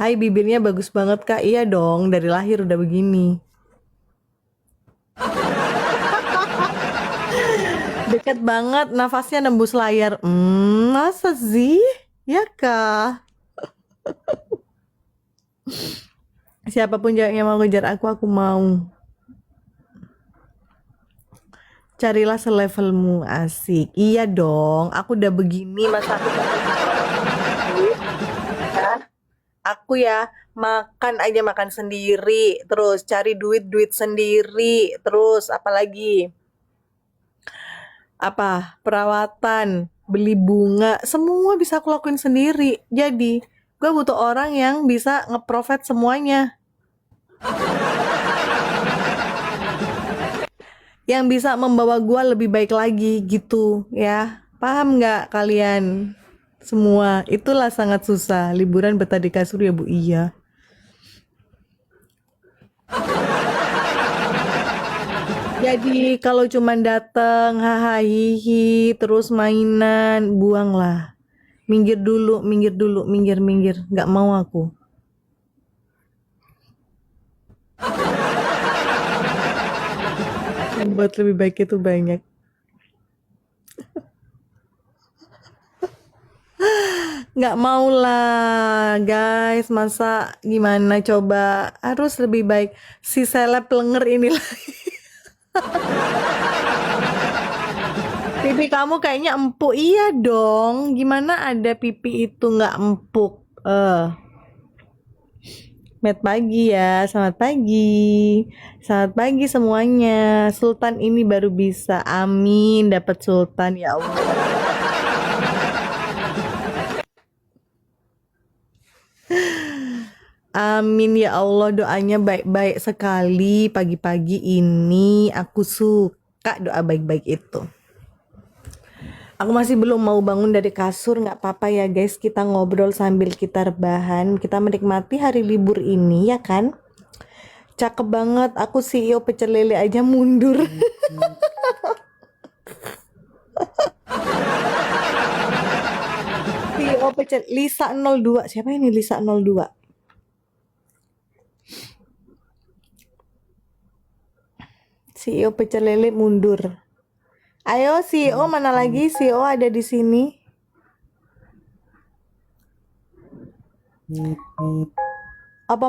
Hai, bibirnya bagus banget Kak. Iya dong, dari lahir udah begini. Deket banget, nafasnya nembus layar. Masa sih? Ya Kak. Siapapun yang mau ngejar aku mau. Carilah selevelmu, asik. Iya dong, aku udah begini, masa aku aku ya makan aja makan sendiri, terus cari duit sendiri, terus apalagi apa perawatan, beli bunga, semua bisa aku lakuin sendiri. Jadi gue butuh orang yang bisa nge-provide semuanya, yang bisa membawa gue lebih baik lagi gitu ya. Paham nggak kalian semua? Itulah sangat susah. Liburan betah di kasur ya Bu. Iya. Jadi kalau cuman dateng, hahaha, hihi, terus mainan, buanglah. Minggir dulu, minggir dulu, minggir, minggir. Nggak mau aku. Yang buat lebih baik itu banyak. Nggak mau lah, guys. Masa gimana coba? Harus lebih baik. Si seleb lenger ini lagi. Pipi kamu kayaknya empuk. Iya dong. Gimana ada pipi itu nggak empuk? Selamat pagi ya, selamat pagi. Selamat pagi semuanya. Sultan ini baru bisa. Amin, dapat sultan ya Allah. Amin ya Allah, doanya baik-baik sekali pagi-pagi ini. Aku suka doa baik-baik itu. Aku masih belum mau bangun dari kasur, nggak apa-apa ya guys. Kita ngobrol sambil kita rebahan. Kita menikmati hari libur ini ya kan? Cakep banget, aku CEO pecel lele aja mundur. CEO pecel Lisa 02. Siapa ini Lisa 02? CEO pecel lele mundur. Ayo CEO mana lagi? CEO ada di sini. Apa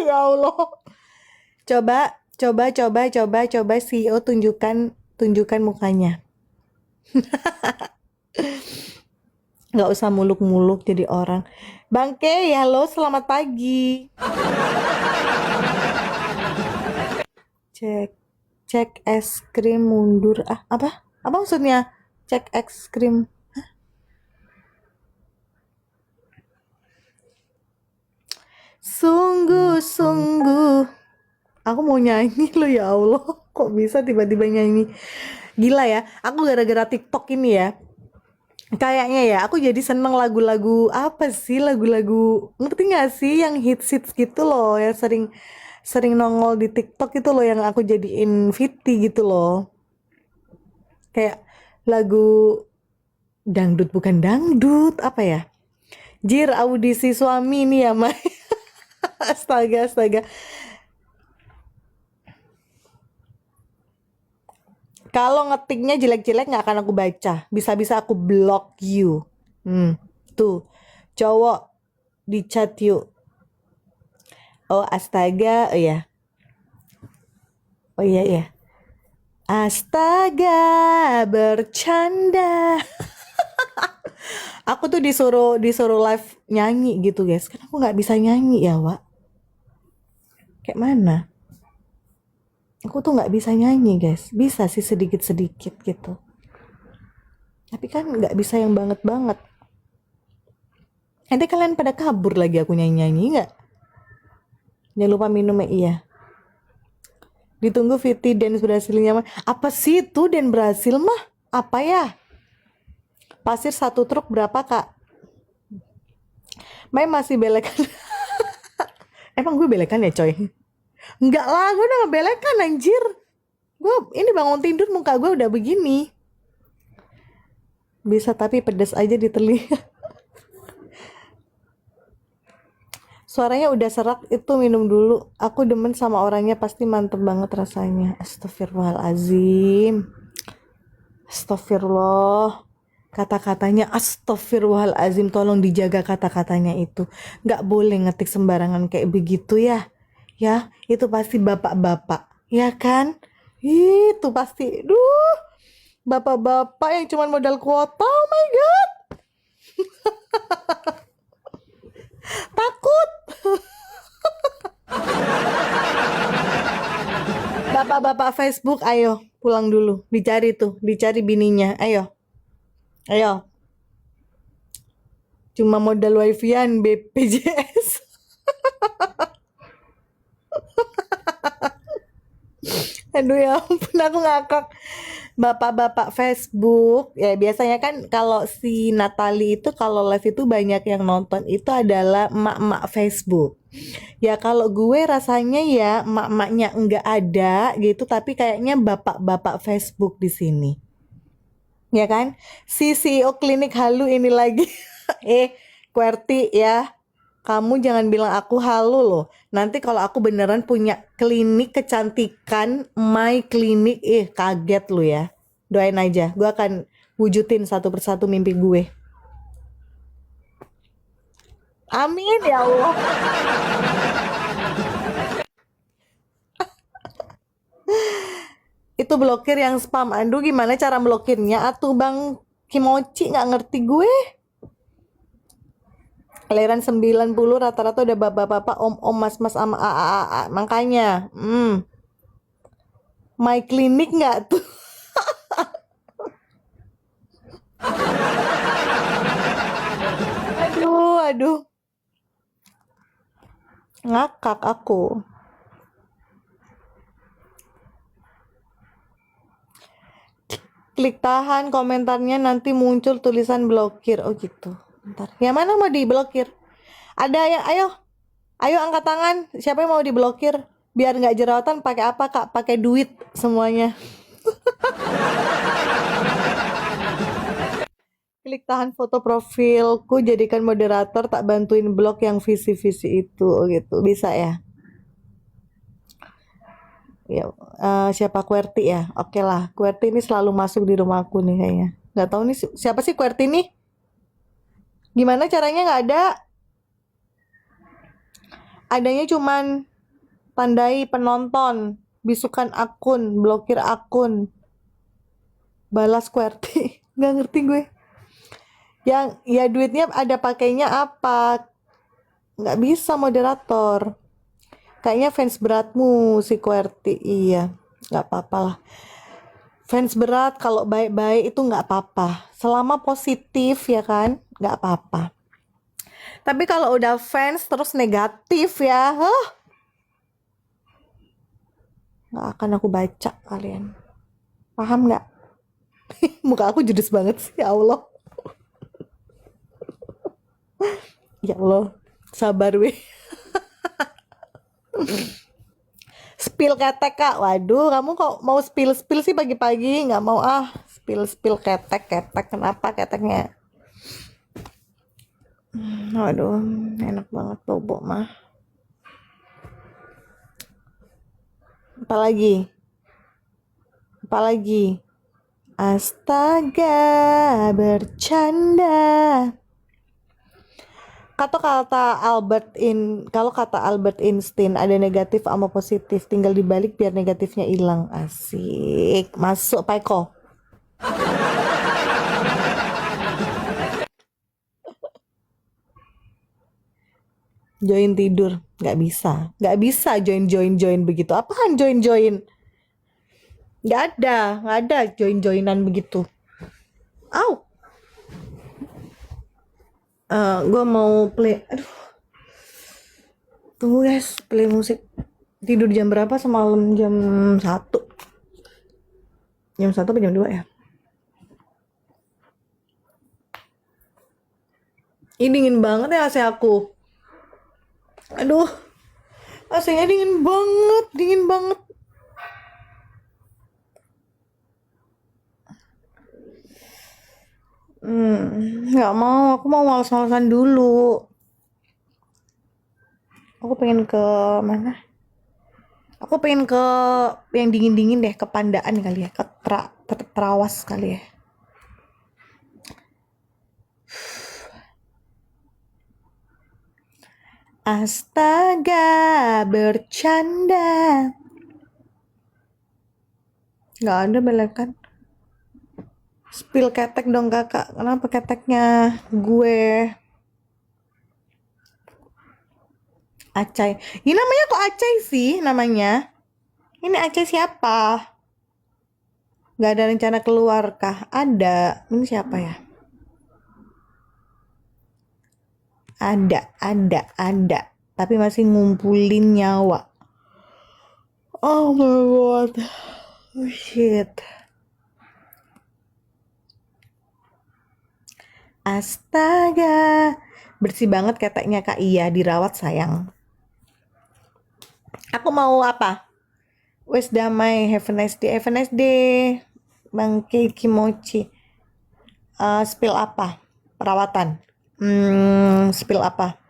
ya Allah. Coba CEO tunjukkan mukanya. Nggak usah muluk-muluk jadi orang. Bangke, halo, selamat pagi. Cek es krim mundur. Apa maksudnya? Cek es krim. Sungguh-sungguh. Aku mau nyanyi loh ya Allah. Kok bisa tiba-tiba nyanyi? Gila ya. Aku gara-gara TikTok ini ya. Kayaknya ya, aku jadi seneng lagu-lagu apa sih, lagu-lagu ngerti gak sih yang hits-hits gitu loh, yang sering nongol di TikTok itu loh, yang aku jadiin VT gitu loh. Kayak lagu dangdut, bukan dangdut, apa ya? Jir, audisi suami nih ya, Mai. Astaga. Kalau ngetiknya jelek-jelek nggak akan aku baca. Bisa-bisa aku block you. Tuh, cowok di chat yuk. Oh astaga, oh ya. Oh iya. Astaga, bercanda. Aku tuh disuruh live nyanyi gitu guys. Kan aku nggak bisa nyanyi ya, Wak. Kayak mana? Aku tuh nggak bisa nyanyi guys. Bisa sih sedikit-sedikit gitu. Tapi kan nggak bisa yang banget-banget. Nanti kalian pada kabur lagi aku nyanyi-nyanyi nggak? Jangan lupa minumnya iya. Ditunggu Viti dan Brasilnya mah. Apa sih itu dan Brasil mah? Apa ya? Pasir satu truk berapa kak? Mai masih belekan. Emang gue belekan ya coy? Enggak lah, gue udah ngebelekan anjir. Gue ini bangun tidur muka gue udah begini. Bisa tapi pedes aja di telinga. Suaranya udah serak, itu minum dulu. Aku demen sama orangnya, pasti mantep banget rasanya. Astagfirullahalazim. Astagfirullah. Kata-katanya astagfirullahalazim, tolong dijaga kata-katanya itu. Nggak boleh ngetik sembarangan kayak begitu ya. Ya, itu pasti bapak-bapak. Ya kan? Itu pasti. Duh, bapak-bapak yang cuma modal kuota. Oh my God. Takut. Bapak-bapak Facebook, ayo pulang dulu. Dicari tuh, dicari bininya. Ayo, ayo. Cuma modal wifi-an BPJS. Aduh ya ampun, aku ngakak. Bapak-bapak Facebook, ya biasanya kan kalau si Natali itu kalau live itu banyak yang nonton itu adalah emak-emak Facebook. Ya kalau gue rasanya ya emak-emaknya enggak ada gitu, tapi kayaknya bapak-bapak Facebook di sini. Ya kan? Si CEO klinik halu ini lagi. QWERTY ya. Kamu jangan bilang aku halu loh. Nanti kalau aku beneran punya klinik kecantikan, my klinik, kaget lu ya. Doain aja, gue akan wujudin satu persatu mimpi gue. Amin ya Allah. Itu blokir yang spam. Aduh, gimana cara blokirnya? Atuh Bang Kimochi, nggak ngerti gue. Kelahiran 90 rata-rata udah bapak-bapak, om-om, mas-mas sama a. Makanya, my klinik nggak tuh? Aduh, aduh. Ngakak aku. Klik tahan komentarnya, nanti muncul tulisan blokir. Oh gitu. Bentar. Yang mana mau diblokir? Ada ya, ayo. Ayo angkat tangan. Siapa yang mau diblokir? Biar nggak jerawatan pakai apa, Kak? Pakai duit semuanya. Klik tahan foto profilku, jadikan moderator, tak bantuin blok yang visi-visi itu. Oh gitu. Bisa ya? Ya, siapa QWERTY ya? Oke lah, QWERTY ini selalu masuk di rumahku nih kayaknya. Nggak tahu nih siapa sih QWERTY nih? Gimana caranya nggak ada? Adanya cuman tandai penonton, bisukan akun, blokir akun, balas QWERTY. Nggak ngerti gue. Yang ya duitnya ada pakainya apa? Nggak bisa moderator. Kayaknya fans beratmu si QWERTY. Iya, nggak apa-apa lah. Fans berat kalau baik-baik itu nggak apa-apa. Selama positif ya kan, nggak apa-apa. Tapi kalau udah fans terus negatif ya, nggak akan aku baca kalian. Paham nggak? Muka aku judes banget sih, ya Allah. Ya Allah, sabar weh. Spill ketek Kak. Waduh, kamu kok mau spill sih pagi-pagi? Nggak mau ah, spill ketek. Kenapa keteknya? Waduh, enak banget bobo mah. Apalagi? Astaga, bercanda. Kalau kata Albert Einstein ada negatif sama positif, tinggal dibalik biar negatifnya hilang. Asik. Masuk Pak Eko. Join tidur, nggak bisa join begitu. Apaan join? Nggak ada joinan begitu. Au. Gue mau play. Aduh. Tunggu guys, play musik. Tidur jam berapa semalam? Jam 1. Jam 1 atau jam 2 ya? Ini dingin banget ya AC aku. Aduh. AC-nya dingin banget. Nggak mau, aku mau males-malesan dulu. Aku pengen ke mana? Aku pengen ke yang dingin-dingin deh, ke Pandaan kali ya, ke Terawas kali ya. Astaga, bercanda. Nggak ada belekan. Spill ketek dong kakak. Kenapa keteknya gue? Acai. Ini namanya kok Acai sih namanya? Ini Acai siapa? Gak ada rencana keluar kah? Ada. Ini siapa ya? Ada. Tapi masih ngumpulin nyawa. Oh my god. Oh shit. Astaga. Bersih banget keteknya Kak. Iya, dirawat sayang. Aku mau apa? Wes damai, have a nice day. Have a nice day. Bangke Kimochi. Spill apa? Perawatan. Spill apa?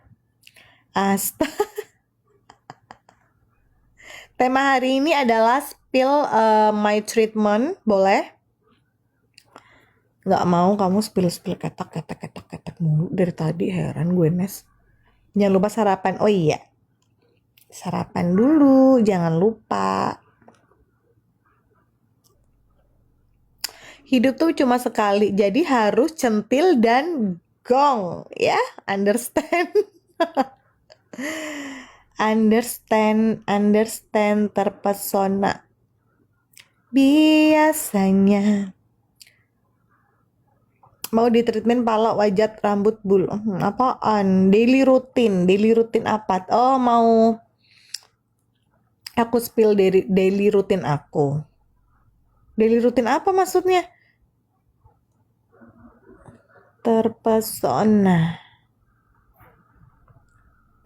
Tema hari ini adalah spill my treatment. Boleh? Nggak mau kamu spill ketek mulu dari tadi, heran gue Nes. Jangan lupa sarapan. Oh iya, sarapan dulu, jangan lupa. Hidup tuh cuma sekali, jadi harus centil dan gong, ya, understand? understand, terpesona. Biasanya mau di treatment pala, wajat, rambut, bulu. Apaan? Daily rutin apa? Oh, mau aku spill daily rutin aku. Daily rutin apa maksudnya?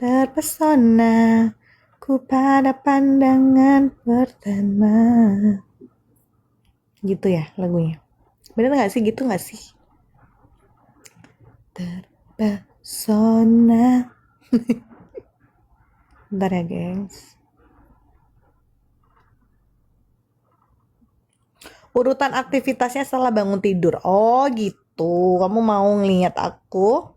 Terpesona ku pada pandangan pertama. Gitu ya lagunya. Bener gak sih? Gitu gak sih? Terpesona. Bentar ya gengs. Urutan aktivitasnya setelah bangun tidur. Oh gitu. Kamu mau ngeliat aku?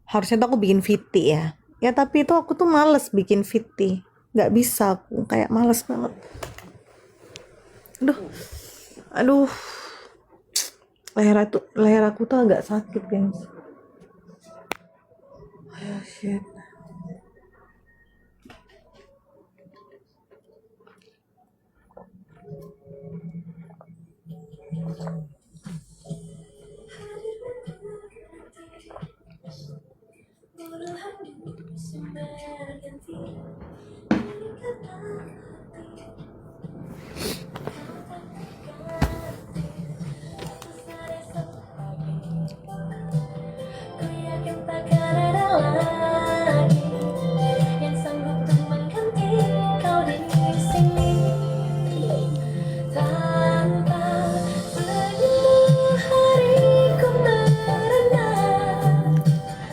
Harusnya tuh aku bikin VT ya. Ya tapi itu aku tuh males bikin VT. Gak bisa aku. Kayak males banget. Aduh. Leher aku tuh agak sakit guys. Oh shit.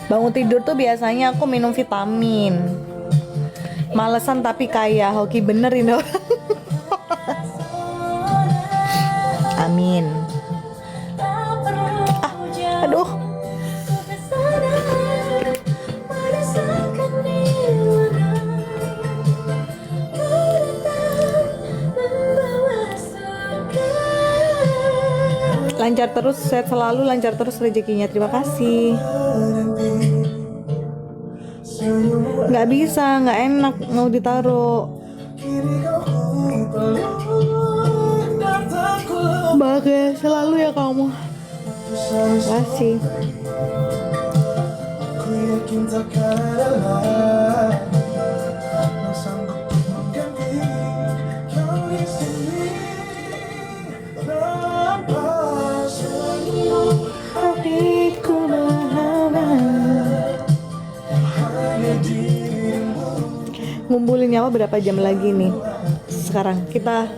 Bangun tidur tuh biasanya aku minum vitamin. Malesan tapi kaya, hoki bener ini orang. Amin. Aduh. Lancar terus, sehat selalu, lancar terus rezekinya. Terima kasih. Nggak bisa, nggak enak mau ditaruh. Bahagia selalu ya kamu. Terima kasih. Ngumpulin nyawa berapa jam lagi nih? Sekarang kita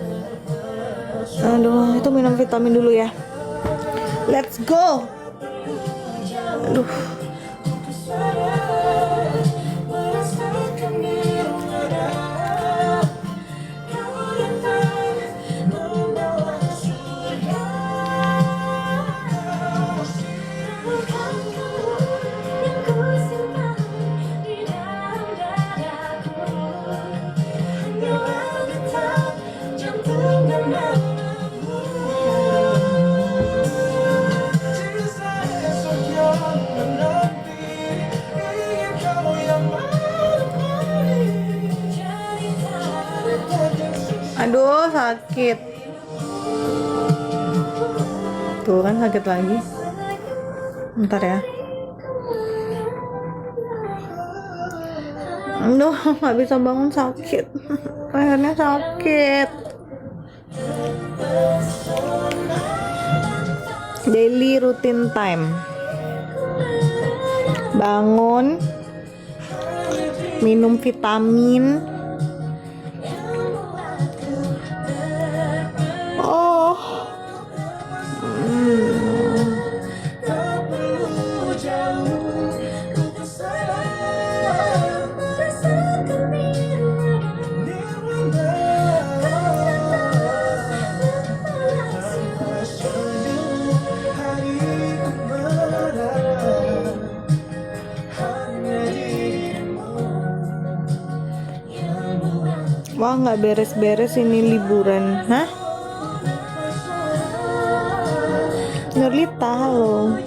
itu minum vitamin dulu ya. Let's go. Aduh. sakit. Tuh kan sakit lagi. Bentar ya. Aduh, nggak bisa bangun, sakit. Lehernya sakit. Daily routine time. Bangun, minum vitamin. Oh. Wah, nggak beres-beres ini liburan. Hah? Nurlita, halo.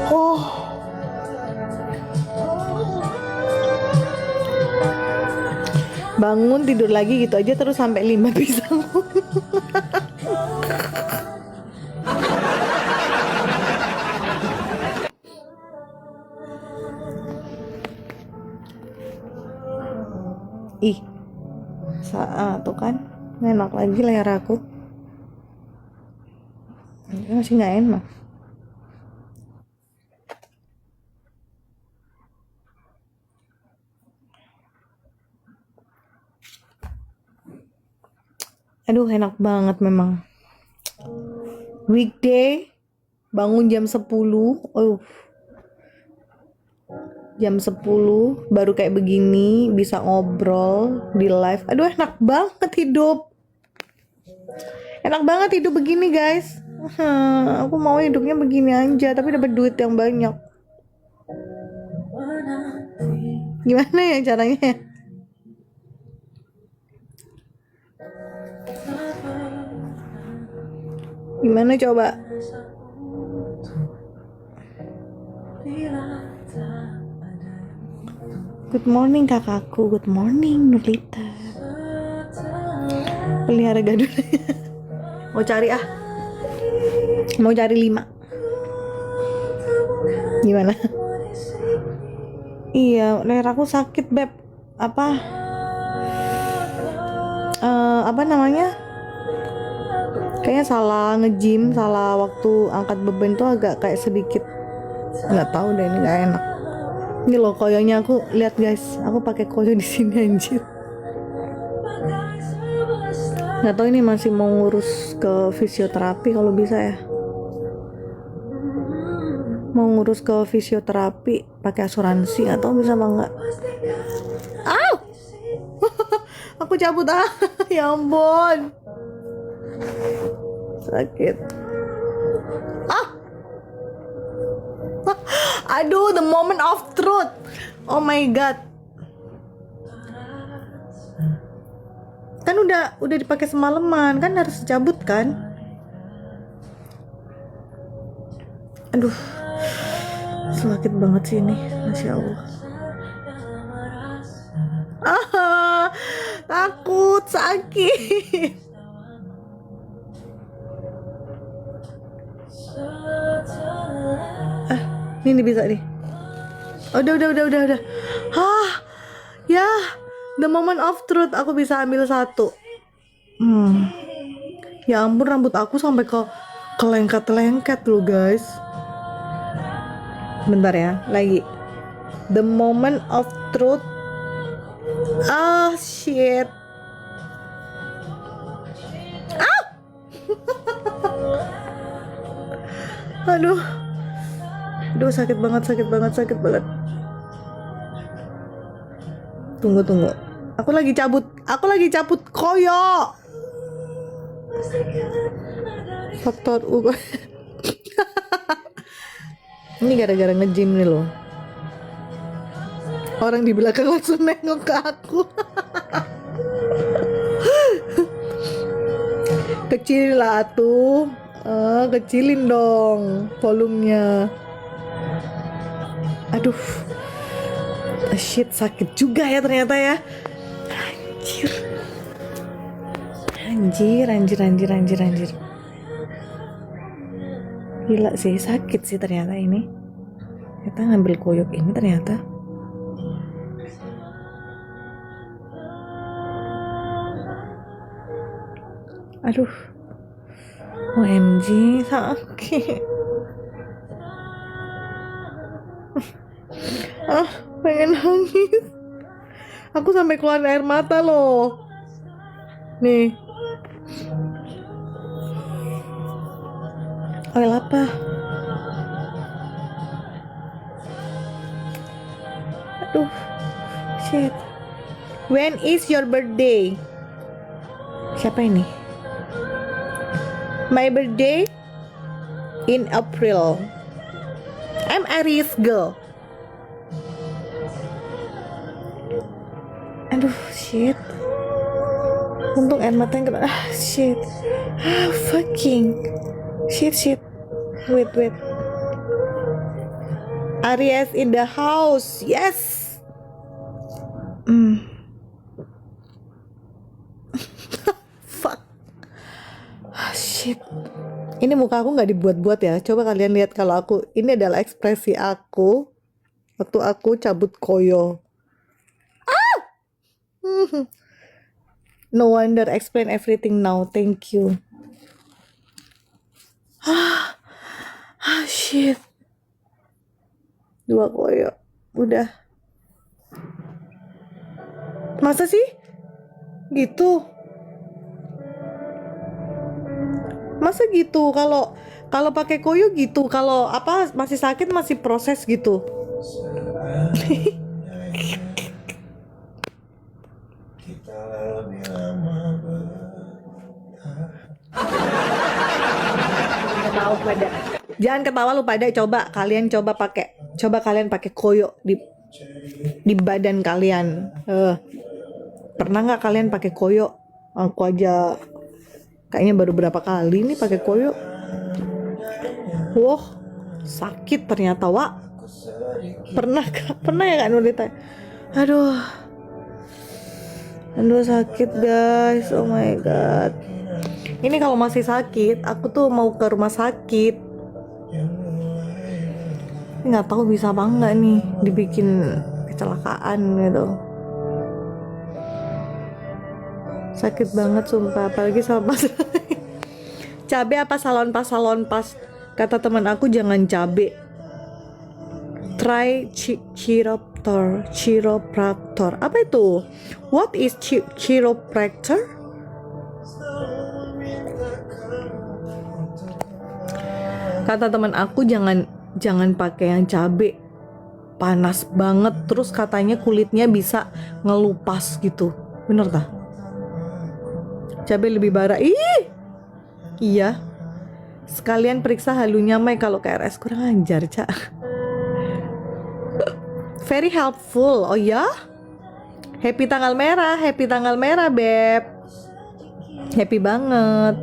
Oh. Bangun tidur lagi gitu aja terus sampai 5 pisang. Ih, saat tuh kan enak lagi leher aku. Ini masih nggak enak. Aduh, enak banget memang. Weekday bangun jam 10. Jam 10 baru kayak begini bisa ngobrol di live. Aduh, enak banget hidup. Enak banget hidup begini, guys. Aku mau hidupnya begini aja tapi dapat duit yang banyak. Gimana ya caranya? Gimana coba? Good morning kakakku, good morning Nurlita. Pelihara gadul. Mau cari Mau cari 5. Gimana? Iya, leher aku sakit, Beb. Apa namanya? Kayaknya salah nge-gym, salah waktu angkat beban tuh agak kayak sedikit. Nggak tahu deh, ini nggak enak. Ini loh koyonya, aku lihat guys, aku pakai koyo di sini anjir. Nggak tahu ini masih mau ngurus ke fisioterapi kalau bisa ya. Mau ngurus ke fisioterapi pakai asuransi atau bisa apa enggak? Aku cabut ya ampun. Sakit. Aduh, the moment of truth. Oh my god. Kan udah dipakai semalaman, kan harus dicabut kan? Aduh. Sakit banget sih ini, Masya Allah. Takut, sakit. Ini bisa nih. Udah. Ya, the moment of truth, aku bisa ambil 1. Ya ampun, rambut aku sampai ke lengket-lengket loh guys. Bentar ya, lagi. The moment of truth. Shit. Aduh, sakit banget. Tunggu. Aku lagi cabut koyo. Faktor U. Ini gara-gara nge-gym nih loh. Orang di belakang langsung nengok ke aku. Kecil lah tuh. Kecilin dong volumenya. Aduh. Shit, sakit juga ya ternyata ya. Anjir. Gila sih, sakit sih ternyata ini. Kita ngambil koyok ini ternyata. Aduh. OMG, sakit. Pengen nangis. Aku sampai keluar air mata loh. Nih. Oil apa? Aduh. Shit. When is your birthday? Siapa ini? My birthday in April. I'm Aries girl. Aduh, shit. Untung air mata yang kena. Shit. Fucking. Shit. Wait. Aries in the house. Yes. Fuck. Shit. Ini muka aku nggak dibuat-buat ya. Coba kalian lihat kalau aku. Ini adalah ekspresi aku waktu aku cabut koyo. No wonder explain everything now. Thank you. Shit. 2 koyo. Udah. Masa sih? Gitu. Masa gitu? Kalau pakai koyo gitu. Kalau apa masih sakit masih proses gitu. Jangan ketawa lu pada. Coba kalian pakai koyo di badan kalian. Pernah nggak kalian pakai koyo? Aku aja kayaknya baru berapa kali nih pakai koyo. Wah, sakit ternyata, Wak. Pernah ya Kak Nurita? Aduh sakit guys. Oh my god. Ini kalau masih sakit, aku tuh mau ke rumah sakit. Nggak tahu bisa apa enggak nih dibikin kecelakaan gitu. Sakit banget sumpah, apalagi sama pas cabe apa salon pas. Kata teman aku jangan cabe. Try chiropractor. Apa itu? What is chiropractor? Kata teman aku jangan pakai yang cabe, panas banget, terus katanya kulitnya bisa ngelupas gitu. Bener tak? Cabe lebih bara. Iya. Sekalian periksa halunya Mai, kalau KRS kurang ajar, Cak. Very helpful. Oh ya? Happy tanggal merah, Beb. Happy banget.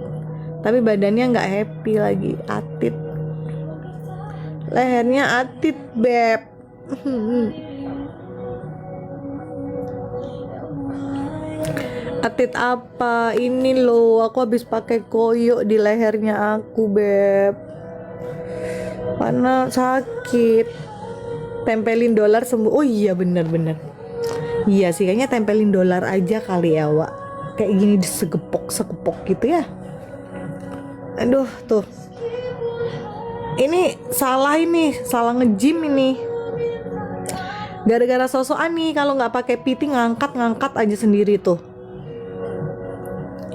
Tapi badannya nggak happy lagi, atit. Lehernya atit, Beb. Atit apa? Ini loh, aku habis pakai koyo di lehernya aku, Beb. Karena sakit. Tempelin dolar sembuh. Oh iya, bener. Iya sih, kayaknya tempelin dolar aja kali ya, Wak. Kayak gini disegepok gitu ya. Aduh, tuh. Ini salah nge-gym ini. Gara-gara sosokan nih, kalau nggak pakai PT ngangkat aja sendiri tuh.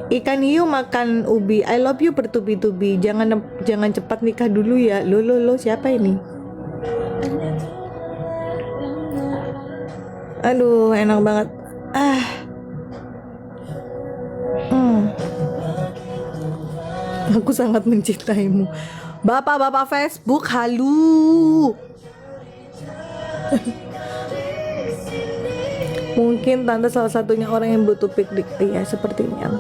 Ikan hiu makan ubi. I love you bertubi-tubi. Jangan cepat nikah dulu ya. Lo siapa ini? Aduh, enak banget. Aku sangat mencintaimu. Bapak-bapak Facebook, halu. Mungkin tante salah satunya orang yang butuh piknik. Iya, sepertinya.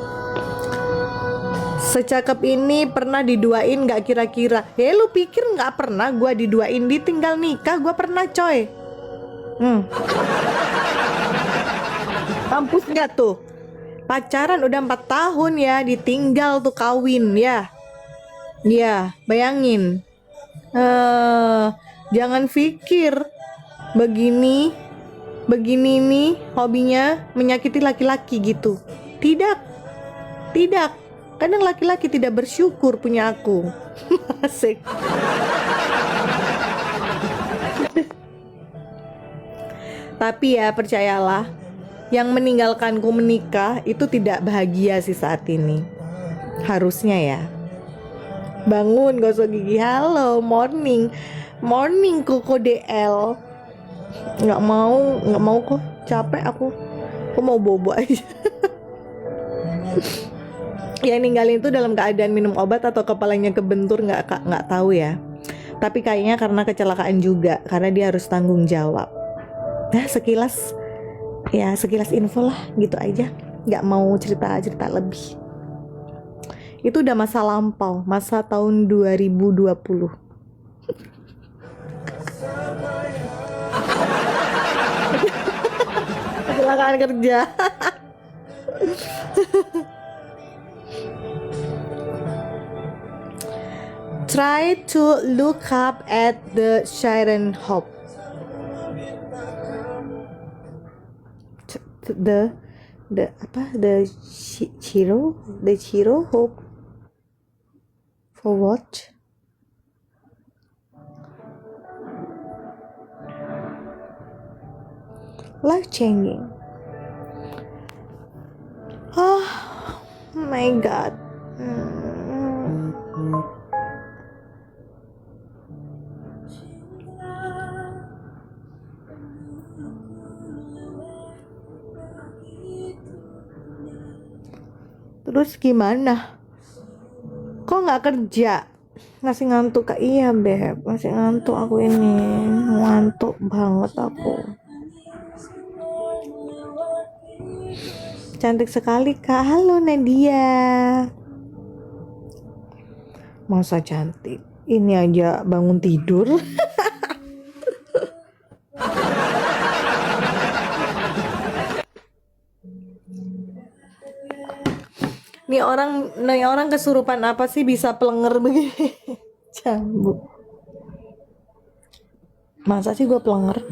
Secakep ini pernah diduain nggak kira-kira? Ya lu pikir nggak pernah gua diduain, ditinggal nikah gua pernah coy. Kampus nggak tuh? Pacaran udah 4 tahun ya, ditinggal tuh kawin ya. Ya, bayangin. Jangan pikir begini nih hobinya menyakiti laki-laki gitu. Tidak. Kadang laki-laki tidak bersyukur punya aku. Asik. Tapi ya percayalah, yang meninggalkanku menikah itu tidak bahagia sih saat ini. Harusnya ya. Bangun gosok gigi, halo, morning Koko DL. Nggak mau kok, capek aku mau bobo aja. Yang ninggalin itu dalam keadaan minum obat atau kepalanya kebentur nggak tahu ya. Tapi kayaknya karena kecelakaan juga, karena dia harus tanggung jawab. Nah sekilas info lah gitu aja, nggak mau cerita lebih. Itu udah masa lampau, masa tahun 2020. Kecelakaan kerja. Try to look up at the Sharon Hope. The Chiro Hope for what? Life changing. Oh my god. Terus gimana? Kok nggak kerja? Masih ngantuk Kak? Iya Beb, masih ngantuk aku ini. Ngantuk banget aku. Cantik sekali Kak. Halo Nadia. Masa cantik? Ini aja bangun tidur. Nih orang kesurupan apa sih bisa pelenger begini? Cambuk. Masa sih gue pelenger?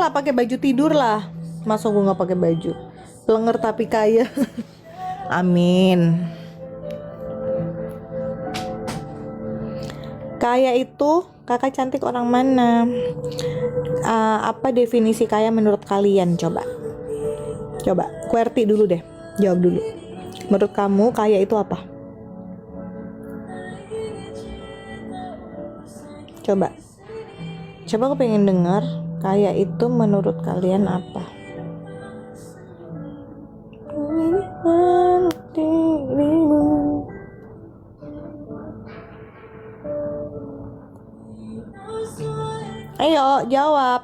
Pakai baju tidur lah. Masa gue nggak pakai baju? Pelenger tapi kaya. Amin. Kaya itu, kakak cantik orang mana? Apa definisi kaya menurut kalian? Coba QWERTY dulu deh, jawab dulu. Menurut kamu kaya itu apa? Coba aku pengen dengar kaya itu menurut kalian apa? Ayo jawab.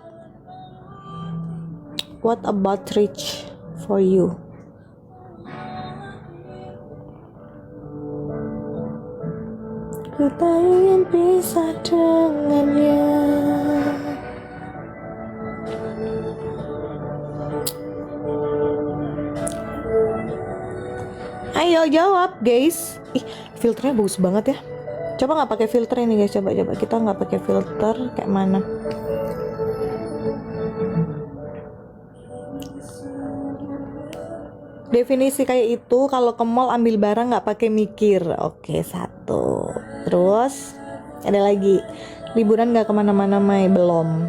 What about rich for you? Ku tak ingin pisah dengannya. Ayo jawab guys. Filternya bagus banget ya. Coba nggak pakai filter ini guys. Coba kita nggak pakai filter kayak mana? Definisi kayak itu kalau ke mall ambil barang nggak pakai mikir. Oke, 1. Terus ada lagi, liburan nggak kemana-mana Mai? Belum.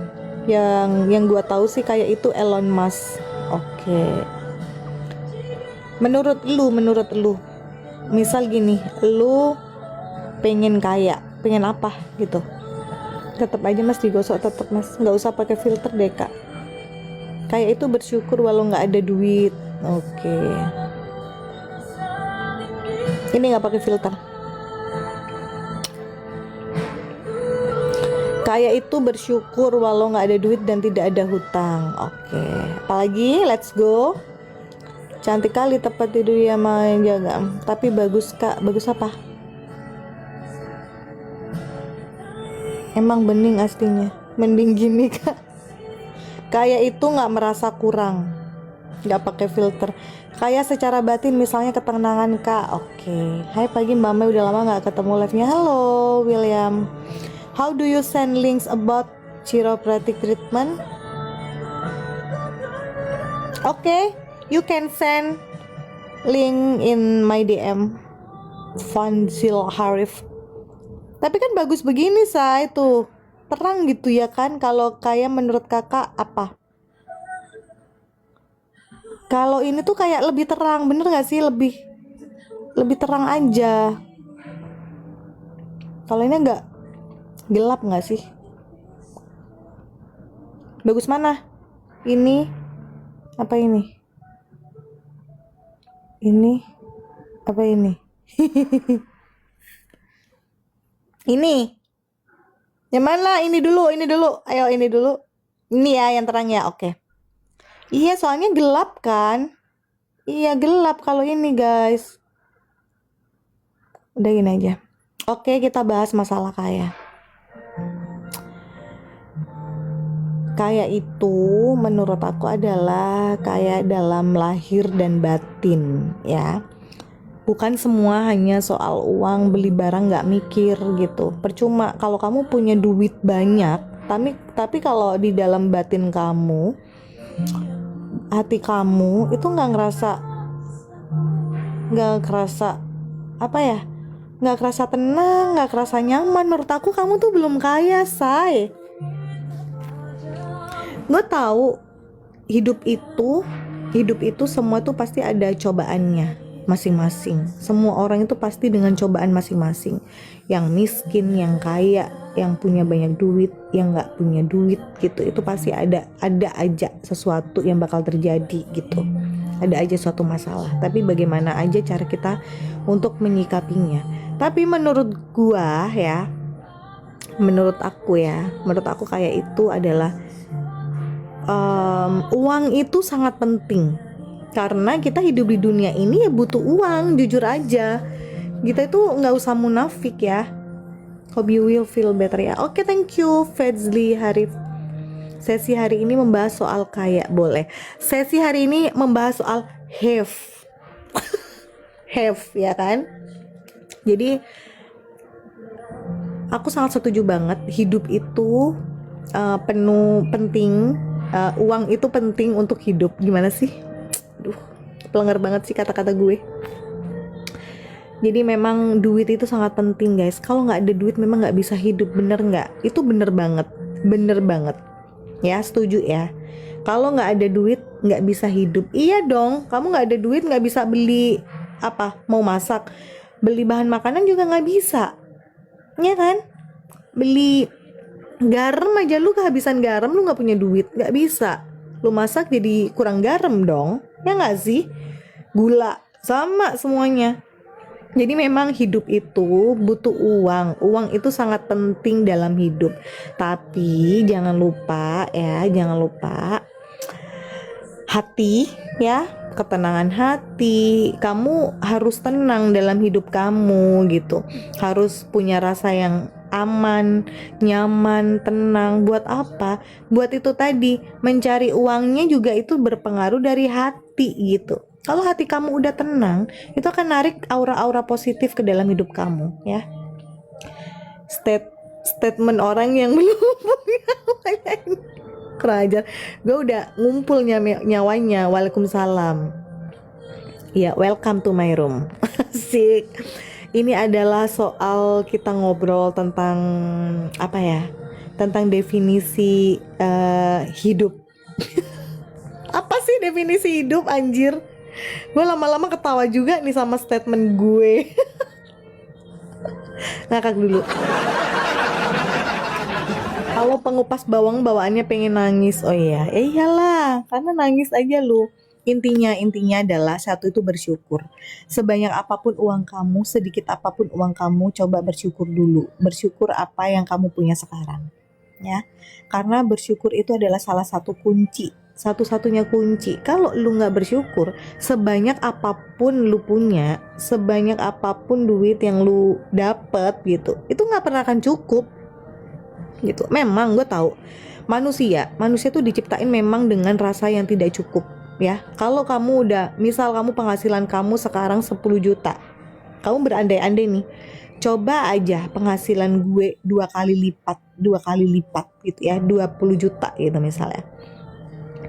Yang gua tahu sih kayak itu Elon Musk. Oke. Menurut lu, misal gini, lu pengen kaya, pengen apa gitu? Tetap aja mas digosok, tetap mas, nggak usah pakai filter deh kak. Kayak itu bersyukur walau nggak ada duit. Oke. Ini nggak pakai filter. Kaya itu bersyukur walau nggak ada duit dan tidak ada hutang. Oke, apalagi let's go. Cantik kali tempat tidur ya main jaga. Tapi bagus kak, bagus apa? Emang bening aslinya. Mending gini kak. Kaya itu nggak merasa kurang, nggak pakai filter. Kaya secara batin, misalnya ketenangan kak. Oke. Hai pagi Mbak Mei, udah lama nggak ketemu live-nya. Halo William. How do you send links about chiropractic treatment? Okay, you can send link in my DM Fanzil Harif. Tapi kan bagus begini say, tuh terang gitu ya kan. Kalau kayak menurut kakak apa? Kalau ini tuh kayak lebih terang, bener gak sih? Lebih terang aja. Kalau ini enggak gelap gak sih? Bagus mana? Ini apa ini? Ini apa ini? Ini yang mana? Ini dulu. Ayo ini dulu. Ini ya yang terang ya. Oke. Iya soalnya gelap kan. Iya gelap kalau ini guys. Udah gini aja. Oke, kita bahas masalah kaya. Kaya itu menurut aku adalah kaya dalam lahir dan batin ya. Bukan semua hanya soal uang, beli barang nggak mikir gitu. Percuma kalau kamu punya duit banyak, tapi kalau di dalam batin kamu, hati kamu itu nggak kerasa apa ya? Nggak kerasa tenang, nggak kerasa nyaman. Menurut aku kamu tuh belum kaya, say. Gue tahu hidup itu semua tuh pasti ada cobaannya masing-masing. Semua orang itu pasti dengan cobaan masing-masing. Yang miskin, yang kaya, yang punya banyak duit, yang nggak punya duit gitu. Itu pasti ada aja sesuatu yang bakal terjadi gitu. Ada aja suatu masalah. Tapi bagaimana aja cara kita untuk menyikapinya. Tapi menurut aku kayak itu adalah uang itu sangat penting. Karena kita hidup di dunia ini ya butuh uang, jujur aja. Kita itu nggak usah munafik ya. Hope you will feel better ya. Oke, thank you Fedzli Harif. Sesi hari ini membahas soal kaya, boleh. Sesi hari ini membahas soal have. Have ya kan. Jadi aku sangat setuju banget hidup itu penting. Uang itu penting untuk hidup. Gimana sih? Aduh, pelenggar banget sih kata-kata gue. Jadi memang duit itu sangat penting guys. Kalau nggak ada duit memang nggak bisa hidup, bener nggak? Itu bener banget ya, setuju ya. Kalau nggak ada duit nggak bisa hidup. Iya dong, kamu nggak ada duit nggak bisa beli apa, mau masak, beli bahan makanan juga nggak bisa, ya kan? Beli garam aja lu kehabisan garam, lu nggak punya duit, nggak bisa. Lu masak jadi kurang garam dong, ya nggak sih? Gula sama semuanya. Jadi memang hidup itu butuh uang. Uang itu sangat penting dalam hidup. Tapi jangan lupa hati ya, ketenangan hati. Kamu harus tenang dalam hidup kamu gitu. Harus punya rasa yang aman, nyaman, tenang. Buat apa? Buat itu tadi, mencari uangnya juga itu berpengaruh dari hati gitu. Kalau hati kamu udah tenang, itu akan narik aura-aura positif ke dalam hidup kamu ya. Statement orang yang belum punya kurang ajar. Gue udah ngumpul nyawanya. Waalaikumsalam. Ya, welcome to my room. Asik. Ini adalah soal kita ngobrol tentang apa ya? Tentang definisi hidup. Apa sih definisi hidup, anjir? Gue lama-lama ketawa juga nih sama statement gue. Ngakak dulu. Kalau pengupas bawang bawaannya pengen nangis. Oh iya, iyalah, karena nangis aja lu. Intinya adalah satu itu bersyukur. Sebanyak apapun uang kamu, sedikit apapun uang kamu, coba bersyukur dulu. Bersyukur apa yang kamu punya sekarang, ya. Karena bersyukur itu adalah salah satu kunci, satu-satunya kunci. Kalau lu nggak bersyukur, sebanyak apapun lu punya, sebanyak apapun duit yang lu dapet gitu, itu nggak pernah akan cukup gitu. Memang gue tahu manusia tuh diciptain memang dengan rasa yang tidak cukup, ya. Kalau kamu udah, misal kamu penghasilan kamu sekarang 10 juta, kamu berandai-andai nih, coba aja penghasilan gue dua kali lipat gitu ya, 20 juta gitu misalnya.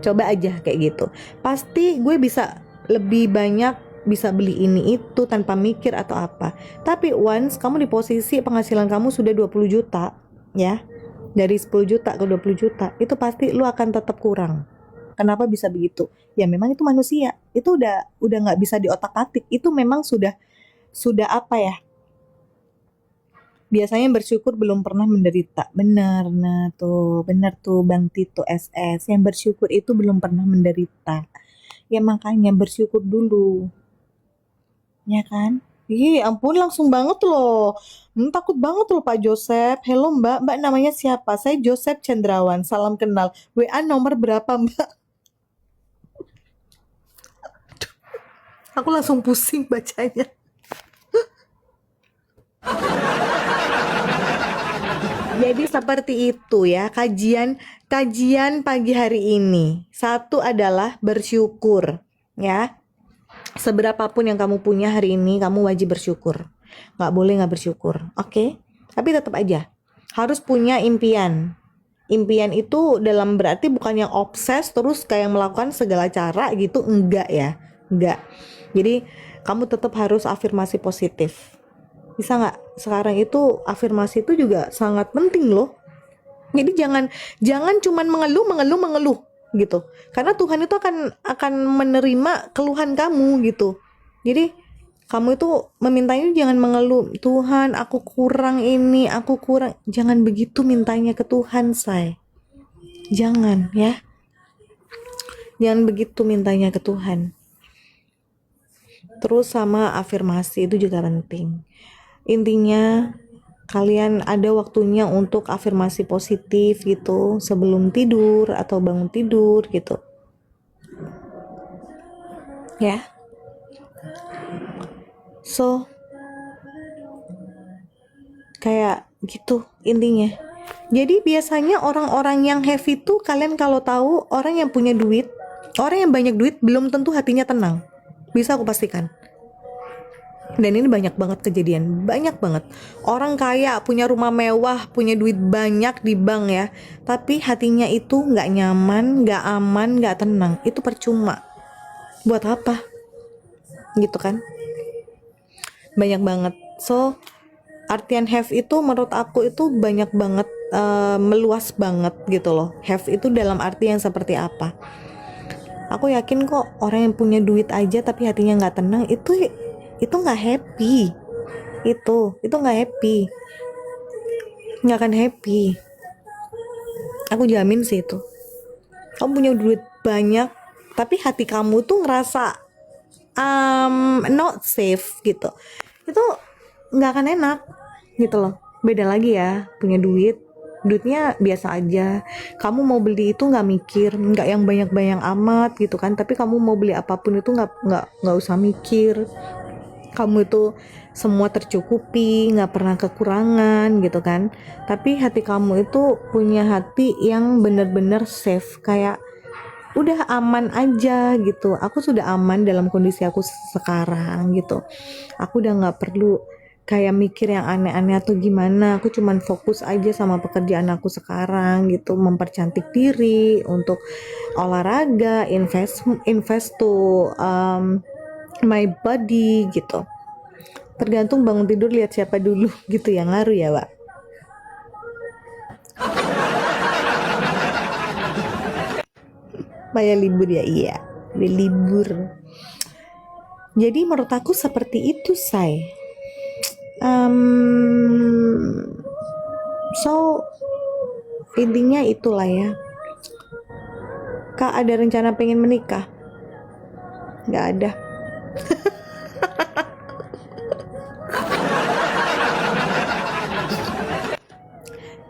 Coba aja kayak gitu, pasti gue bisa lebih banyak, bisa beli ini itu tanpa mikir atau apa. Tapi once kamu di posisi penghasilan kamu sudah 20 juta, ya, dari 10 juta ke 20 juta, itu pasti lu akan tetap kurang. Kenapa bisa begitu? Ya memang itu manusia. Itu udah nggak bisa diotak-atik. Itu memang sudah apa ya? Biasanya bersyukur belum pernah menderita. Benar, nah tuh, benar tuh Bang Tito SS. Yang bersyukur itu belum pernah menderita. Ya makanya bersyukur dulu. Ya kan? Ih, ampun langsung banget loh. Takut banget loh Pak Joseph. Hello Mbak, Mbak namanya siapa? Saya Joseph Cendrawan, salam kenal. WA nomor berapa Mbak? Aku langsung pusing bacanya. Jadi seperti itu ya kajian pagi hari ini. Satu adalah bersyukur, ya. Seberapapun yang kamu punya hari ini, kamu wajib bersyukur. Nggak boleh nggak bersyukur, oke? Tapi tetap aja harus punya impian. Impian itu dalam berarti bukan yang obses terus kayak melakukan segala cara gitu, enggak ya, enggak. Jadi kamu tetap harus afirmasi positif. Bisa nggak? Sekarang itu afirmasi itu juga sangat penting loh. Jadi jangan cuman mengeluh gitu. Karena Tuhan itu akan menerima keluhan kamu gitu. Jadi kamu itu memintanya jangan mengeluh, Tuhan aku kurang ini, aku kurang. Jangan begitu mintanya ke Tuhan, say. Jangan ya. Jangan begitu mintanya ke Tuhan. Terus sama afirmasi itu juga penting. Intinya kalian ada waktunya untuk afirmasi positif gitu sebelum tidur atau bangun tidur gitu. Ya. So kayak gitu intinya. Jadi biasanya orang-orang yang heavy tuh kalian kalau tahu orang yang punya duit, orang yang banyak duit belum tentu hatinya tenang. Bisa aku pastikan. Dan ini banyak banget kejadian, banyak banget. Orang kaya, punya rumah mewah, punya duit banyak di bank ya, tapi hatinya itu nggak nyaman, nggak aman, nggak tenang. Itu percuma. Buat apa? Gitu kan? Banyak banget. So, artian have itu menurut aku itu banyak banget, meluas banget gitu loh. Have itu dalam arti yang seperti apa? Aku yakin kok orang yang punya duit aja tapi hatinya nggak tenang, itu nggak happy. Itu nggak happy, nggak akan happy. Aku jamin sih itu. Kamu punya duit banyak tapi hati kamu tuh ngerasa not safe gitu, itu nggak akan enak gitu loh. Beda lagi ya punya duitnya biasa aja, kamu mau beli itu nggak mikir, nggak yang banyak amat gitu kan, tapi kamu mau beli apapun itu nggak usah mikir, kamu itu semua tercukupi, nggak pernah kekurangan gitu kan. Tapi hati kamu itu punya hati yang benar-benar safe, kayak udah aman aja gitu. Aku sudah aman dalam kondisi aku sekarang gitu. Aku udah nggak perlu kayak mikir yang aneh-aneh atau gimana. Aku cuman fokus aja sama pekerjaan aku sekarang gitu, mempercantik diri untuk olahraga, invest to my body gitu. Tergantung bangun tidur lihat siapa dulu gitu yang ngaruh ya Pak. Maya libur ya, iya libur. Jadi menurut aku seperti itu say. So intinya itulah ya. Kak ada rencana pengen menikah? nggak ada.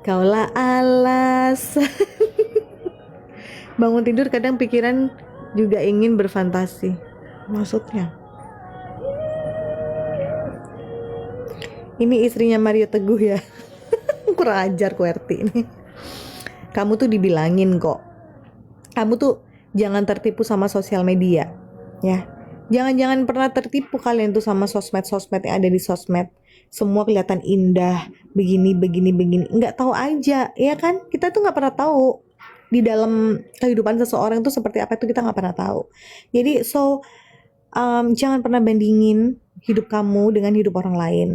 Kaulah alasan. Bangun tidur kadang pikiran juga ingin berfantasi. Maksudnya? Ini istrinya Mario Teguh ya. Kurang ajar QWERTY ini. Kamu tuh dibilangin kok. Kamu tuh jangan tertipu sama sosial media. Ya. Jangan pernah tertipu kalian tuh sama sosmed-sosmed yang ada di sosmed. Semua kelihatan indah, begini. Nggak tahu aja, ya kan? Kita tuh nggak pernah tahu di dalam kehidupan seseorang tuh seperti apa, itu kita nggak pernah tahu. Jadi jangan pernah bandingin hidup kamu dengan hidup orang lain.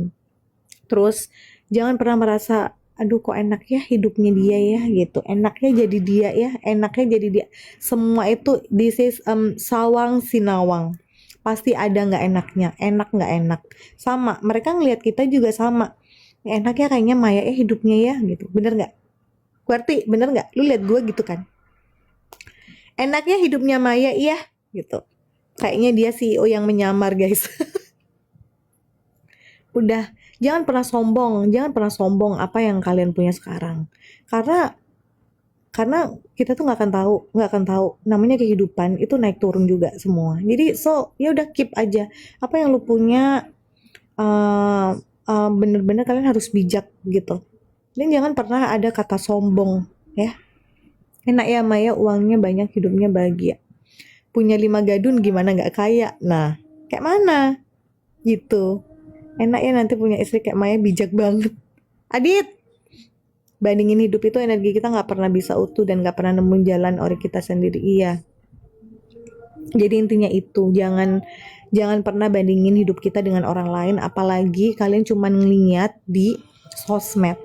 Terus jangan pernah merasa, aduh kok enak ya hidupnya dia ya gitu, enaknya jadi dia ya, enaknya jadi dia. Semua itu this is sawang sinawang, pasti ada nggak enaknya, enak nggak enak. Sama mereka ngelihat kita juga sama, enaknya kayaknya Maya hidupnya ya gitu, bener nggak? QWERTY, bener nggak? Lu lihat gue gitu kan? Enaknya hidupnya Maya, iya gitu. Kayaknya dia CEO yang menyamar, guys. Udah, jangan pernah sombong apa yang kalian punya sekarang. Karena kita tuh nggak akan tahu. Namanya kehidupan itu naik turun juga semua. Jadi ya udah keep aja apa yang lu punya. Bener-bener kalian harus bijak gitu. Dan jangan pernah ada kata sombong ya. Enak ya Maya, uangnya banyak, hidupnya bahagia. Punya 5 gadun gimana nggak kaya? Nah, kayak mana? Gitu. Enak ya nanti punya istri kayak Maya, bijak banget. Adit, bandingin hidup itu energi kita nggak pernah bisa utuh dan nggak pernah nemuin jalan oleh kita sendiri. Iya. Jadi intinya itu, jangan pernah bandingin hidup kita dengan orang lain, apalagi kalian cuma ngeliat di sosmed.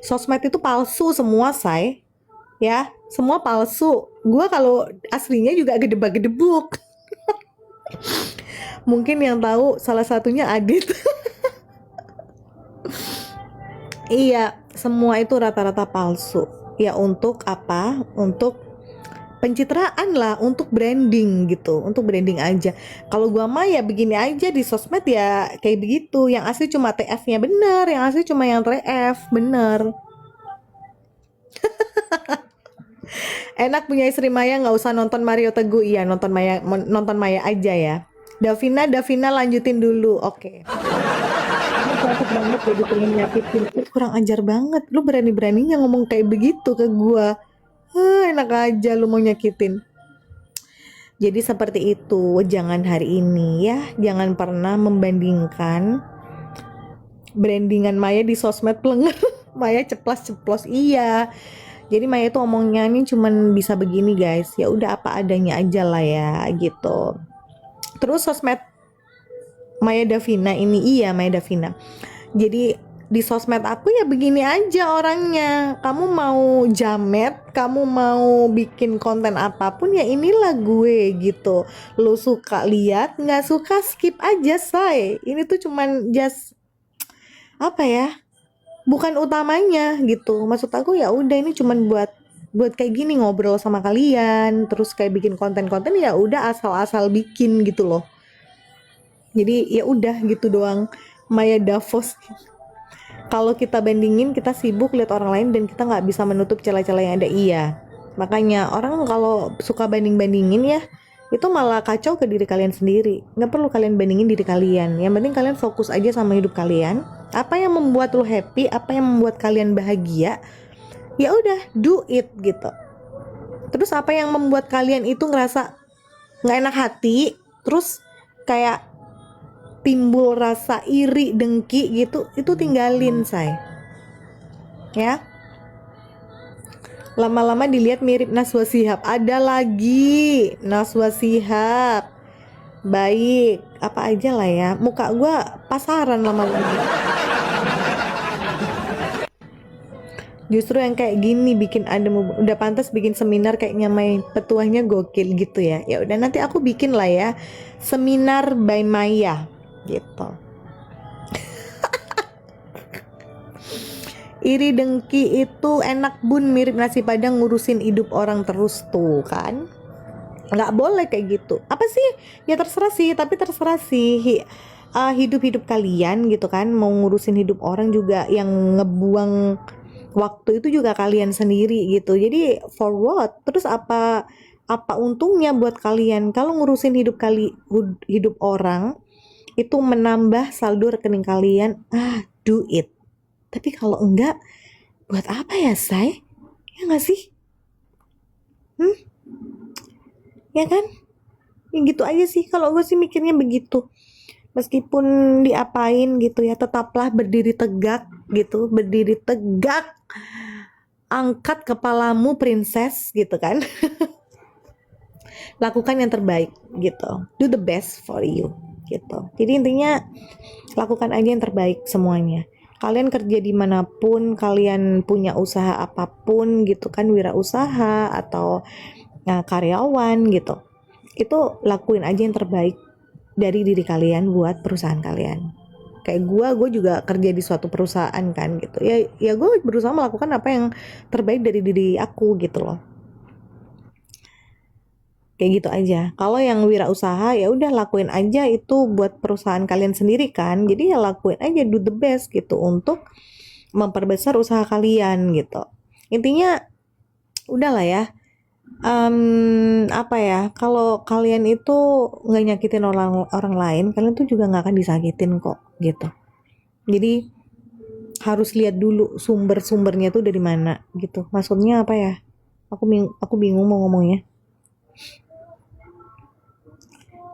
Sosmed itu palsu semua, say. Ya, semua palsu. Gua kalau aslinya juga gedebak-gedebuk. Mungkin yang tahu salah satunya Adit. Iya, semua itu rata-rata palsu. Ya untuk apa? Untuk pencitraan lah, untuk branding gitu, untuk branding aja. Kalau gua mah ya begini aja di sosmed ya kayak begitu. Yang asli cuma TF-nya bener, yang asli cuma yang TF bener. Enak punya istri Maya, nggak usah nonton Mario Teguh. Iya, nonton Maya aja ya. Davina lanjutin dulu. Oke. Aku banget jadi pengen nyakitin. Kurang ajar banget. Lu berani-beraninya ngomong kayak begitu ke gua. Enak aja lu mau nyakitin. Jadi seperti itu, jangan hari ini ya, jangan pernah membandingkan brandingan Maya di sosmed plenger. Maya ceplos-ceplos, iya. Jadi Maya tuh omongnya nih cuman bisa begini guys, ya udah apa adanya aja lah ya gitu. Terus sosmed Maya Davina ini, iya Maya Davina. Jadi di sosmed aku ya begini aja orangnya. Kamu mau jamet, kamu mau bikin konten apapun ya inilah gue gitu. Lu suka lihat, nggak suka skip aja say. Ini tuh cuman just apa ya? Bukan utamanya gitu. Maksud aku ya udah ini cuman buat kayak gini ngobrol sama kalian, terus kayak bikin konten-konten ya udah asal-asal bikin gitu loh. Jadi ya udah gitu doang. Maya Davos. Kalau kita bandingin, kita sibuk lihat orang lain dan kita nggak bisa menutup celah-celah yang ada. Iya, makanya orang kalau suka banding-bandingin ya itu malah kacau ke diri kalian sendiri. Nggak perlu kalian bandingin diri kalian, yang penting kalian fokus aja sama hidup kalian. Apa yang membuat lo happy, apa yang membuat kalian bahagia, ya udah do it gitu. Terus apa yang membuat kalian itu ngerasa nggak enak hati, terus kayak timbul rasa iri, dengki gitu, itu tinggalin say. Ya. Lama-lama dilihat mirip Najwa Shihab. Ada lagi Najwa Shihab. Baik, apa aja lah ya. Muka gua pasaran lama-lama. Justru yang kayak gini bikin adem. Udah pantas bikin seminar kayaknya Maya, petuahnya gokil gitu ya. Ya udah nanti aku bikin lah ya seminar by Maya gitu. Iri dengki itu enak bun, mirip nasi padang ngurusin hidup orang terus tuh kan. nggak boleh kayak gitu. Apa sih, ya terserah sih, tapi terserah sih hidup-hidup kalian gitu kan, mau ngurusin hidup orang juga, yang ngebuang waktu itu juga kalian sendiri gitu. Jadi for what, terus apa untungnya buat kalian kalau ngurusin hidup orang itu menambah saldo rekening kalian? Do it. Tapi kalau enggak, buat apa ya, say? Ya nggak sih? Ya kan? Ya gitu aja sih, kalau gue sih mikirnya begitu. Meskipun diapain gitu ya, tetaplah berdiri tegak gitu, berdiri tegak, angkat kepalamu princess gitu kan. Lakukan yang terbaik gitu, do the best for you gitu. Jadi intinya lakukan aja yang terbaik semuanya. Kalian kerja dimanapun, kalian punya usaha apapun gitu kan, wirausaha atau karyawan gitu, itu lakuin aja yang terbaik dari diri kalian buat perusahaan kalian. Kayak gue juga kerja di suatu perusahaan kan gitu ya gue berusaha melakukan apa yang terbaik dari diri aku gitu loh. Kayak gitu aja. Kalau yang wirausaha ya udah lakuin aja itu buat perusahaan kalian sendiri kan. Jadi ya lakuin aja, do the best gitu untuk memperbesar usaha kalian gitu. Intinya udahlah ya. Apa ya? Kalau kalian itu nggak nyakitin orang orang lain, kalian tuh juga nggak akan disakitin kok gitu. Jadi harus lihat dulu sumber-sumbernya tuh dari mana gitu. Maksudnya apa ya? Aku bingung mau ngomongnya.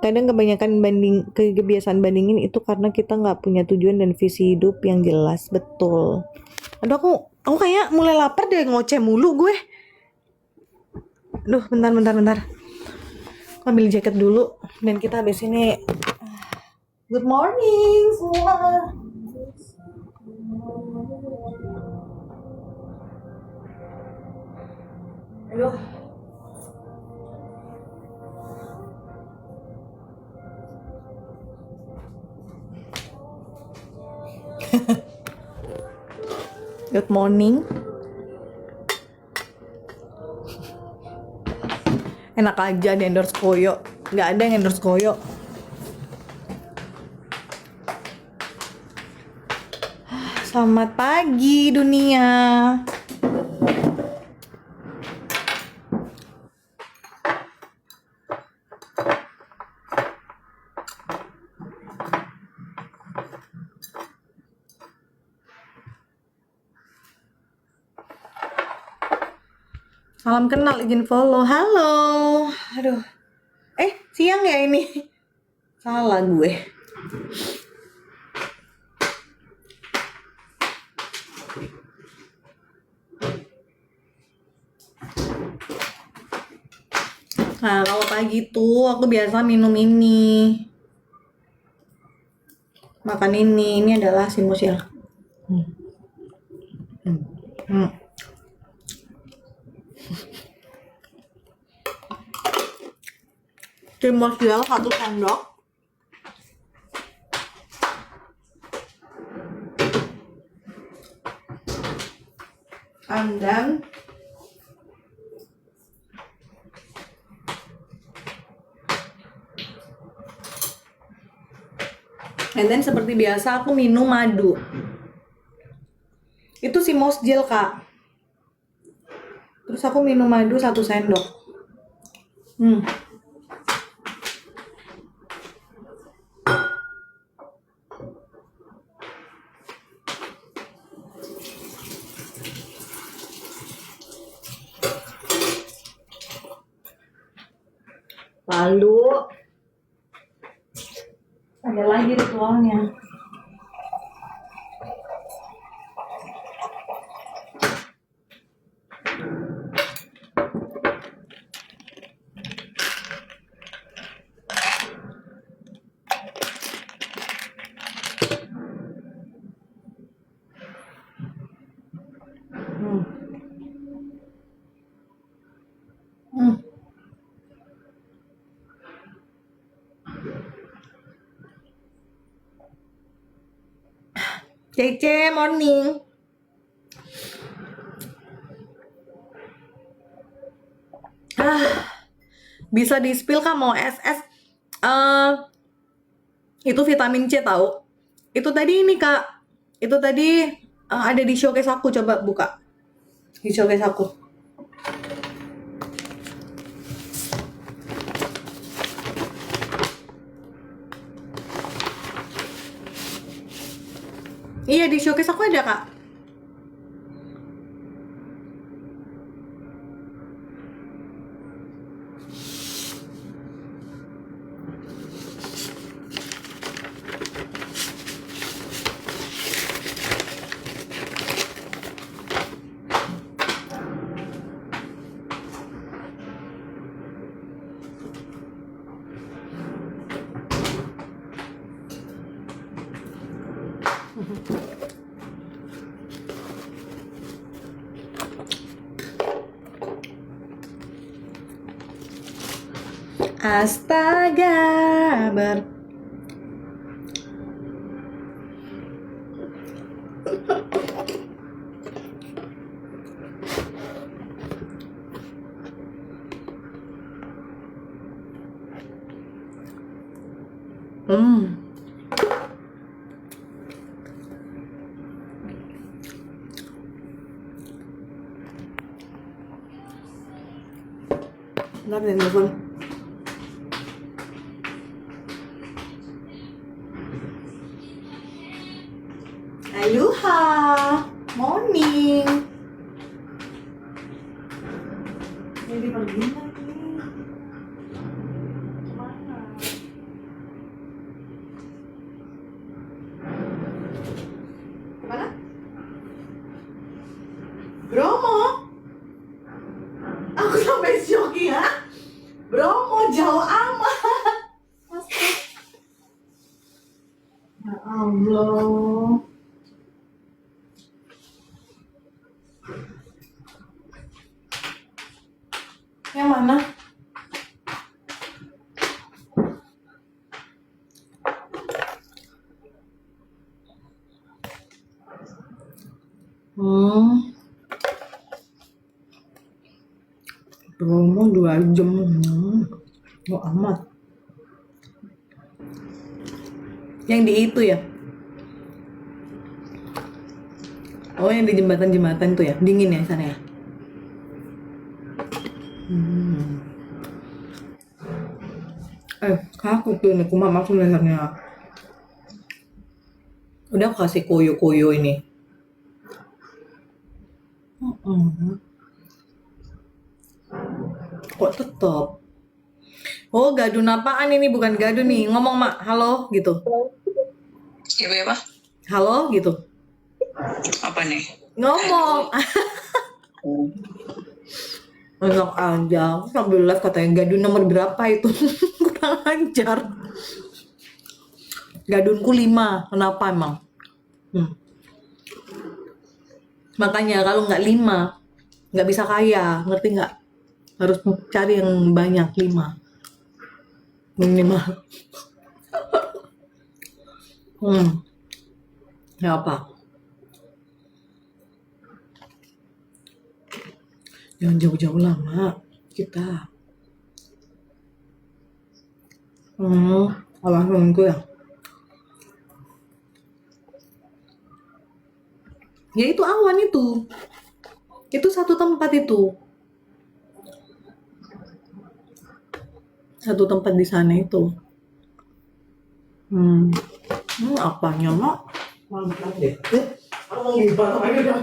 Kadang kebiasaan bandingin itu karena kita nggak punya tujuan dan visi hidup yang jelas. Betul. Aduh, aku kayak mulai lapar deh, ngoceh mulu gue. Aduh, bentar. Aku ambil jaket dulu dan kita habis ini. Good morning semua. Aduh. Good morning. Enak aja di endorse Koyo. Nggak ada yang endorse Koyo. Selamat pagi dunia. Salam kenal, izin follow. Halo. Aduh. Siang ya ini. Salah gue. Nah, kalau pagi tuh aku biasa minum ini. Makan ini. Ini adalah Simusil. Simusil 1 sendok. And then seperti biasa aku minum madu. Itu si Mosgel, Kak. Terus aku minum madu 1 sendok. Lalu ada lagi ritualnya. Cece, morning. Bisa di spill Kak, mau SS. Eh, itu vitamin C tahu. Itu tadi ini Kak. Itu tadi ada di showcase aku, coba buka. Di showcase aku. Iya, di showcase aku ada Kak. Astaga, Hmm. Bentar ya, telepon. Ayuha, morning. Jadi pergi lagi. Kemana? Kemana? Bromo. Aku sampai shock ya. Bromo jauh amat. Ya Allah. Yang mana? Hmm. Bromo 2 jam. Oh amat. Yang di itu ya? Oh, yang di jembatan-jembatan tuh ya? Dingin ya sana ya? Kaku tuh nih, kumam aku lehernya. Udah aku kasih koyo-koyo ini. Kok tetep? Oh, gadun apaan ini? Bukan gadun nih. Ngomong, Mak. Halo, gitu. Iya, apa? Halo, gitu. Apa nih? Ngomong. Enak aja. Aku sambil live katanya gadun nomor berapa itu. Kurang ajar. Gadunku 5. Kenapa emang? Makanya kalau nggak 5, nggak bisa kaya. Ngerti nggak? Harus cari yang banyak, 5. Minimal. Ya apa? Jangan jauh-jauh lama kita. Alah nunggu ya. Ya itu awan itu. Itu satu tempat itu. Satu tempat di sana itu. Apanya, Mak? Mantap deh. Aku ngibah aja dah.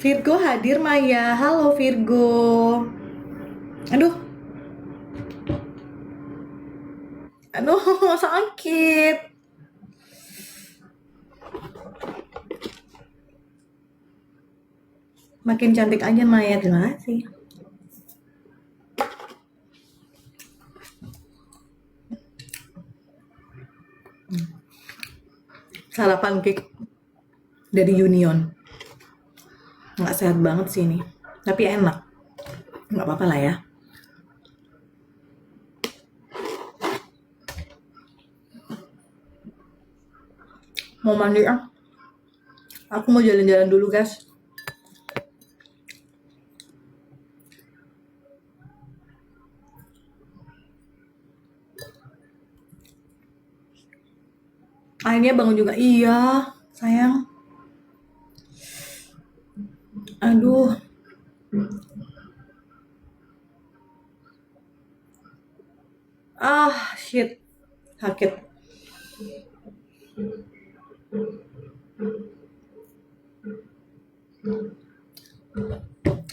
Virgo hadir Maya. Halo Virgo. Aduh. Aduh, sakit. Makin cantik aja Maya, terima kasih. Sarapan cake dari Union. Nggak sehat banget sih ini, tapi enak. Nggak apa-apa lah ya. Mau mandi ah. Aku mau jalan-jalan dulu guys. Akhirnya bangun juga. Iya, sayang. Aduh. Ah, shit. Sakit.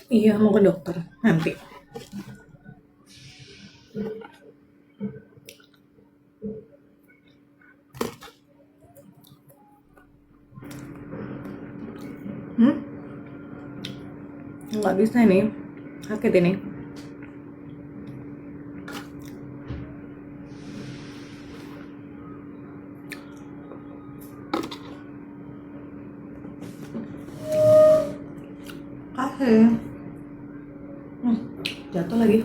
Iya, mau ke dokter nanti. Nggak bisa nih, sakit ini. Kasih. Jatuh lagi.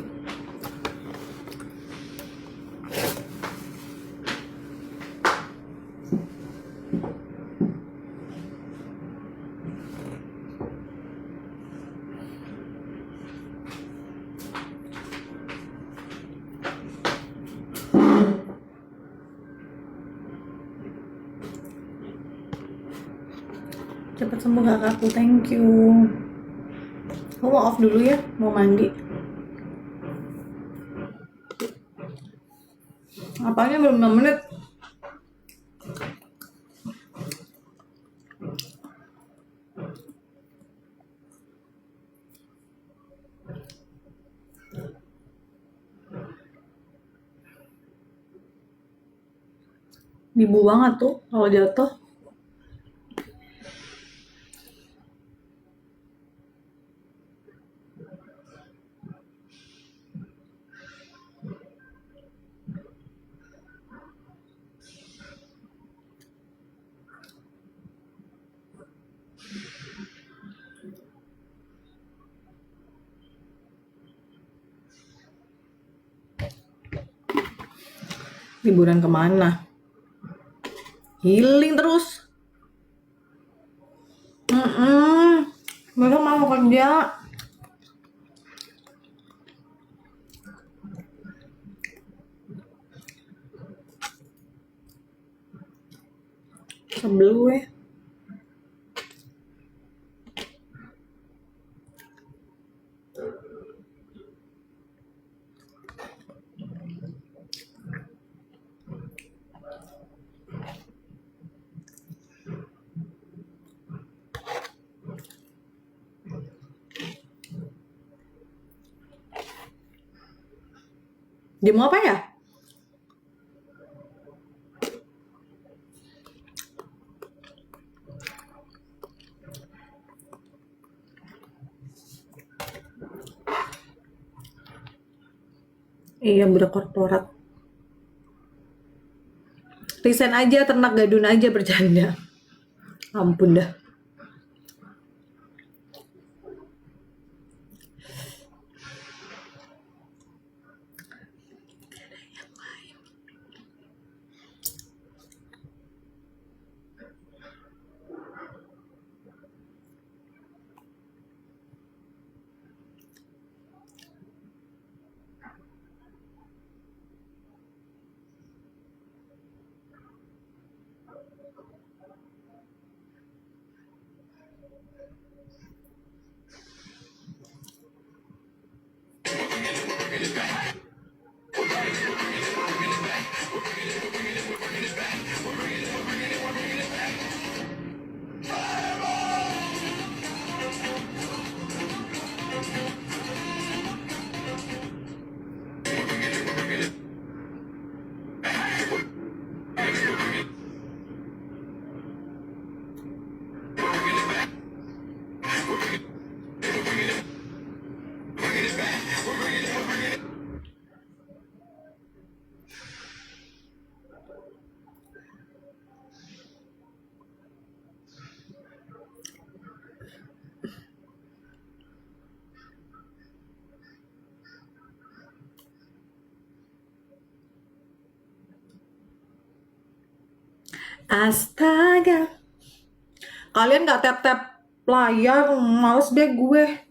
Cepat sembuh kakakku, thank you. Aku mau off dulu ya, mau mandi. Apanya belum 6 menit? Dibu banget tuh kalau jatuh. Liburan kemana? Healing terus. Besok mau kerja. Sebel gue. Dia mau apa ya? Iya, budak korporat. Resign aja, ternak gadun aja, bercanda. Ampun dah. Astaga. Kalian gak tap-tap layar, males deh gue.